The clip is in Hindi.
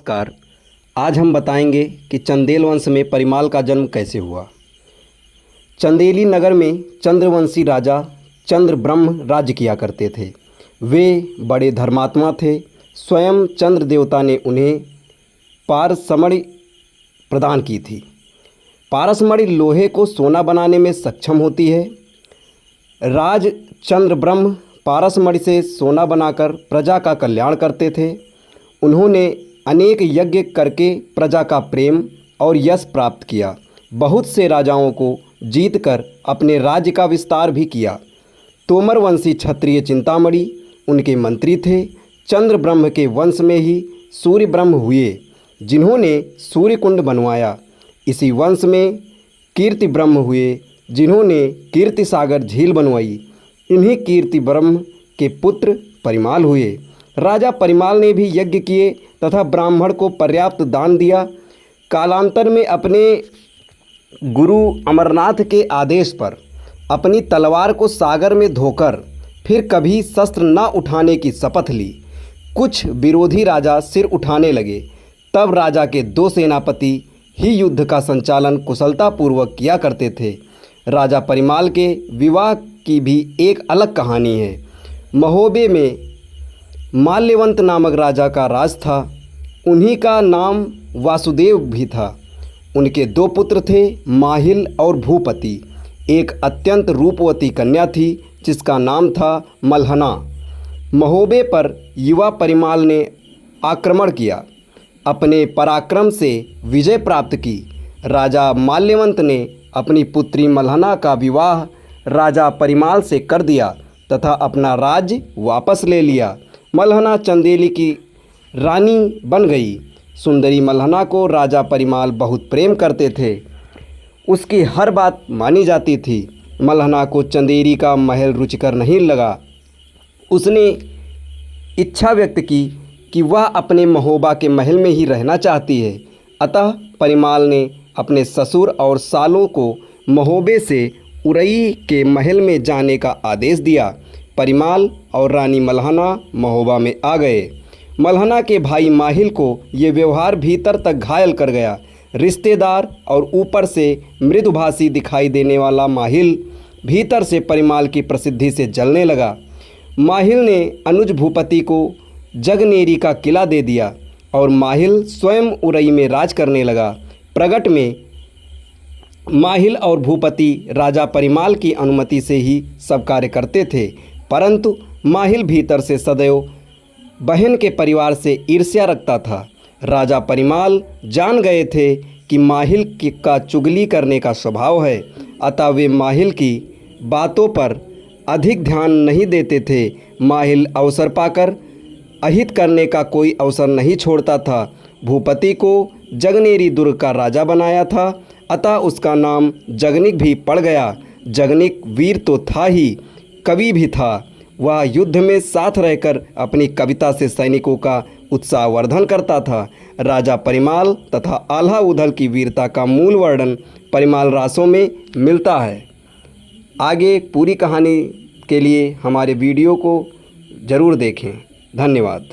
नमस्कार। आज हम बताएंगे कि चंदेल वंश में परिमाल का जन्म कैसे हुआ। चंदेली नगर में चंद्रवंशी राजा चंद्रब्रह्म राज्य किया करते थे। वे बड़े धर्मात्मा थे। स्वयं चंद्र देवता ने उन्हें पारसमणि प्रदान की थी। पारसमणि लोहे को सोना बनाने में सक्षम होती है। राज चंद्रब्रह्म पारसमणि से सोना बनाकर प्रजा का कल्याण करते थे। उन्होंने अनेक यज्ञ करके प्रजा का प्रेम और यश प्राप्त किया। बहुत से राजाओं को जीतकर अपने राज्य का विस्तार भी किया। तोमर वंशी क्षत्रिय चिंतामणि उनके मंत्री थे। चंद्र ब्रह्म के वंश में ही सूर्य ब्रह्म हुए, जिन्होंने सूर्य कुंड बनवाया। इसी वंश में कीर्ति ब्रह्म हुए, जिन्होंने कीर्ति सागर झील बनवाई। इन्हीं कीर्ति ब्रह्म के पुत्र परिमाल हुए। राजा परिमाल ने भी यज्ञ किए तथा ब्राह्मण को पर्याप्त दान दिया। कालांतर में अपने गुरु अमरनाथ के आदेश पर अपनी तलवार को सागर में धोकर फिर कभी शस्त्र न उठाने की शपथ ली। कुछ विरोधी राजा सिर उठाने लगे। तब राजा के दो सेनापति ही युद्ध का संचालन कुशलतापूर्वक किया करते थे। राजा परिमाल के विवाह की भी एक अलग कहानी है। महोबे में माल्यवंत नामक राजा का राज था। उन्हीं का नाम वासुदेव भी था। उनके दो पुत्र थे, माहिल और भूपति। एक अत्यंत रूपवती कन्या थी जिसका नाम था मल्हना। महोबे पर युवा परिमाल ने आक्रमण किया, अपने पराक्रम से विजय प्राप्त की। राजा माल्यवंत ने अपनी पुत्री मल्हना का विवाह राजा परिमाल से कर दिया तथा अपना राज्य वापस ले लिया। मल्हना चंदेली की रानी बन गई। सुंदरी मल्हना को राजा परिमाल बहुत प्रेम करते थे। उसकी हर बात मानी जाती थी। मल्हना को चंदेरी का महल रुचिकर नहीं लगा। उसने इच्छा व्यक्त की कि वह अपने महोबा के महल में ही रहना चाहती है। अतः परिमाल ने अपने ससुर और सालों को महोबे से उरई के महल में जाने का आदेश दिया। परिमाल और रानी मल्हना महोबा में आ गए। मल्हना के भाई माहिल को ये व्यवहार भीतर तक घायल कर गया। रिश्तेदार और ऊपर से मृदुभाषी दिखाई देने वाला माहिल भीतर से परिमाल की प्रसिद्धि से जलने लगा। माहिल ने अनुज भूपति को जगनेरी का किला दे दिया और माहिल स्वयं उरई में राज करने लगा। प्रगट में माहिल और भूपति राजा परिमाल की अनुमति से ही सब कार्य करते थे, परंतु माहिल भीतर से सदैव बहन के परिवार से ईर्ष्या रखता था। राजा परिमाल जान गए थे कि माहिल का चुगली करने का स्वभाव है, अतः वे माहिल की बातों पर अधिक ध्यान नहीं देते थे। माहिल अवसर पाकर अहित करने का कोई अवसर नहीं छोड़ता था। भूपति को जगनेरी दुर्ग का राजा बनाया था, अतः उसका नाम जगनिक भी पड़ गया। जगनिक वीर तो था ही, कवि भी था। वह युद्ध में साथ रहकर अपनी कविता से सैनिकों का उत्साहवर्धन करता था। राजा परिमाल तथा आल्हा उदल की वीरता का मूल वर्णन परिमाल रासों में मिलता है। आगे पूरी कहानी के लिए हमारे वीडियो को ज़रूर देखें। धन्यवाद।